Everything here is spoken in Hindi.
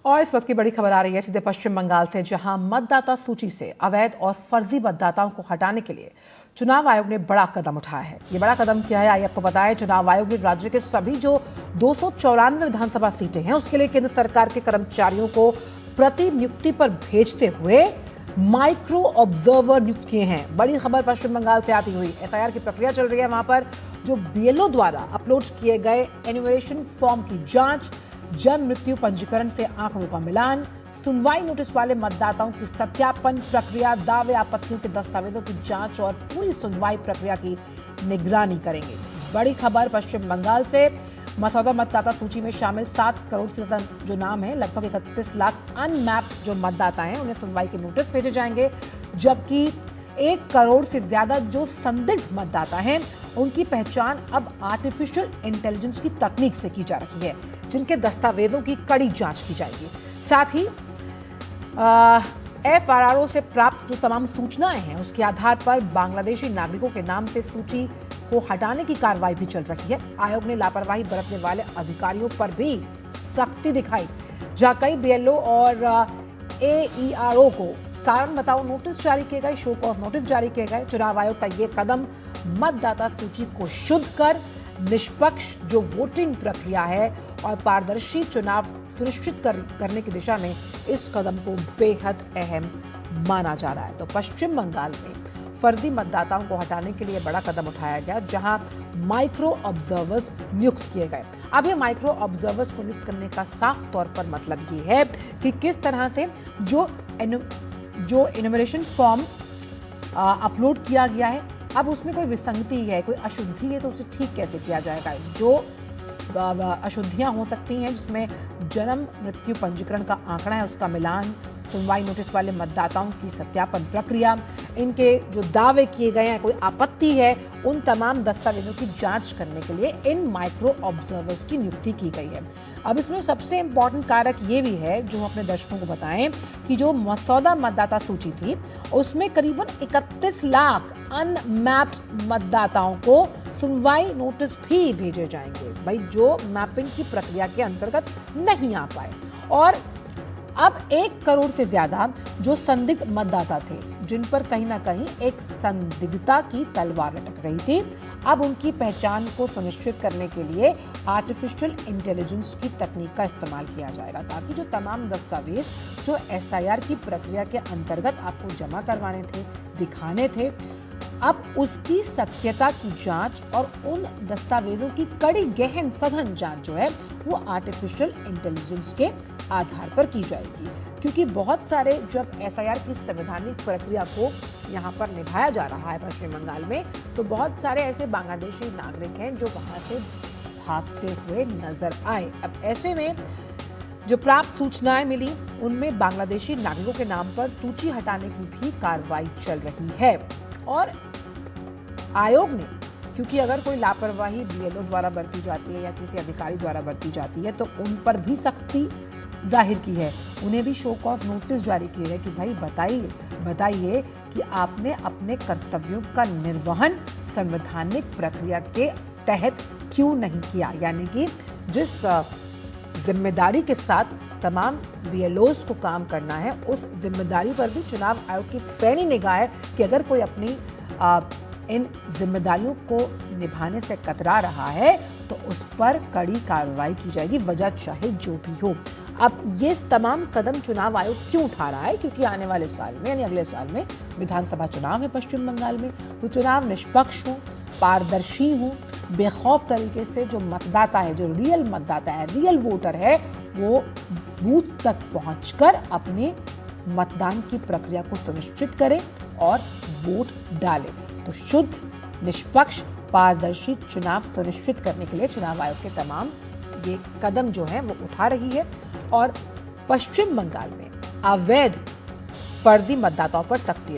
और इस वक्त की बड़ी खबर आ रही है सीधे पश्चिम बंगाल से, जहां मतदाता सूची से अवैध और फर्जी मतदाताओं को हटाने के लिए चुनाव आयोग ने बड़ा कदम उठाया है। ये बड़ा कदम क्या है, आइए आपको बताएं। चुनाव आयोग ने राज्य के सभी जो 294 विधानसभा सीटें हैं, उसके लिए केंद्र सरकार के कर्मचारियों को प्रतिनियुक्ति पर भेजते हुए माइक्रो ऑब्जर्वर नियुक्त किए हैं। बड़ी खबर पश्चिम बंगाल से आती हुई। एसआईआर की प्रक्रिया चल रही है, वहां पर जो बीएलओ द्वारा अपलोड किए गए एन्यूमरेशन फॉर्म की जांच, जन्म मृत्यु पंजीकरण से आंकड़ों का मिलान, सुनवाई नोटिस वाले मतदाताओं की सत्यापन प्रक्रिया, दावे आपत्तियों के दस्तावेजों की जांच और पूरी सुनवाई प्रक्रिया की निगरानी करेंगे। बड़ी खबर पश्चिम बंगाल से। मसौदा मतदाता सूची में शामिल 7 करोड़ से ज्यादा जो नाम है, लगभग 31 लाख अनमैप्ड जो मतदाता हैं, उन्हें सुनवाई के नोटिस भेजे जाएंगे, जबकि 1 करोड़ से ज्यादा जो संदिग्ध मतदाता हैं, उनकी पहचान अब आर्टिफिशियल इंटेलिजेंस की तकनीक से की जा रही है, जिनके दस्तावेजों की कड़ी जांच की जाएगी। साथ ही एफआरआरओ से प्राप्त जो तमाम सूचनाएं हैं, उसके आधार पर बांग्लादेशी नागरिकों के नाम से सूची को हटाने की कार्रवाई भी चल रही है। आयोग ने लापरवाही बरतने वाले अधिकारियों पर भी सख्ती दिखाई, जहां कई बीएलओ और एईआरओ को कारण बताओ नोटिस जारी किए गए, शो कॉज नोटिस जारी किए गए। चुनाव आयोग का ये कदम मतदाता सूची को शुद्ध कर निष्पक्ष जो वोटिंग प्रक्रिया है और पारदर्शी चुनाव सुनिश्चित करने की दिशा में इस कदम को बेहद अहम माना जा रहा है। तो पश्चिम बंगाल में फर्जी मतदाताओं को हटाने के लिए बड़ा कदम उठाया गया, जहां माइक्रो ऑब्जर्वर्स नियुक्त किए गए। अब ये माइक्रो ऑब्जर्वर्स को नियुक्त करने का साफ तौर पर मतलब ये है कि किस तरह से जो एन्यूमरेशन फॉर्म अपलोड किया गया है, अब उसमें कोई विसंगति है, कोई अशुद्धि है, तो उसे ठीक कैसे किया जाएगा। जो अशुद्धियां हो सकती हैं, जिसमें जन्म मृत्यु पंजीकरण का आंकड़ा है, उसका मिलान, सुनवाई नोटिस वाले मतदाताओं की सत्यापन प्रक्रिया, इनके जो दावे किए गए हैं, कोई आपत्ति है, उन तमाम दस्तावेजों की जांच करने के लिए इन माइक्रो ऑब्जर्वर्स की नियुक्ति की गई है। अब इसमें सबसे इंपॉर्टेंट कारक ये भी है, जो हम अपने दर्शकों को बताएं, कि जो मसौदा मतदाता सूची थी, उसमें करीबन 31 लाख अनमैप्ड मतदाताओं को सुनवाई नोटिस भी भेजे जाएंगे, भाई जो मैपिंग की प्रक्रिया के अंतर्गत नहीं आ पाए। और अब 1 करोड़ से ज्यादा जो संदिग्ध मतदाता थे, जिन पर कहीं ना कहीं एक संदिग्धता की तलवार लटक रही थी, अब उनकी पहचान को सुनिश्चित करने के लिए आर्टिफिशियल इंटेलिजेंस की तकनीक का इस्तेमाल किया जाएगा, ताकि जो तमाम दस्तावेज जो एसआईआर की प्रक्रिया के अंतर्गत आपको जमा करवाने थे, दिखाने थे, अब उसकी सत्यता की जांच और उन दस्तावेजों की कड़ी गहन सघन जांच जो है, वो आर्टिफिशियल इंटेलिजेंस के आधार पर की जाएगी। क्योंकि बहुत सारे जब एसआईआर की संवैधानिक प्रक्रिया को यहाँ पर निभाया जा रहा है पश्चिम बंगाल में, तो बहुत सारे ऐसे बांग्लादेशी नागरिक हैं जो वहाँ से भागते हुए नजर आए। अब ऐसे में जो प्राप्त सूचनाएं मिली, उनमें बांग्लादेशी नागरिकों के नाम पर सूची हटाने की भी कार्रवाई चल रही है। और आयोग ने, क्योंकि अगर कोई लापरवाही बीएलओ द्वारा बरती जाती है या किसी अधिकारी द्वारा बरती जाती है, तो उन पर भी सख्ती जाहिर की है, उन्हें भी शो कॉज नोटिस जारी किए है कि भाई बताइए कि आपने अपने कर्तव्यों का निर्वहन संवैधानिक प्रक्रिया के तहत क्यों नहीं किया। यानी कि जिस जिम्मेदारी के साथ तमाम बीएलओस को काम करना है, उस जिम्मेदारी पर भी चुनाव आयोग की पैनी निगाह है कि अगर कोई अपनी इन जिम्मेदारियों को निभाने से कतरा रहा है, तो उस पर कड़ी कार्रवाई की जाएगी, वजह चाहे जो भी हो। अब ये तमाम कदम चुनाव आयोग क्यों उठा रहा है, क्योंकि आने वाले साल में यानी अगले साल में विधानसभा चुनाव है पश्चिम बंगाल में, तो चुनाव निष्पक्ष हो, पारदर्शी हो, बेखौफ तरीके से जो मतदाता है, जो रियल मतदाता है, रियल वोटर है, वो बूथ तक पहुंचकर अपने मतदान की प्रक्रिया को सुनिश्चित करे और वोट डाले। तो शुद्ध, निष्पक्ष, पारदर्शी चुनाव सुनिश्चित करने के लिए चुनाव आयोग के तमाम ये कदम जो हैं वो उठा रही है। और पश्चिम बंगाल में अवैध फर्जी मतदाताओं पर सख्ती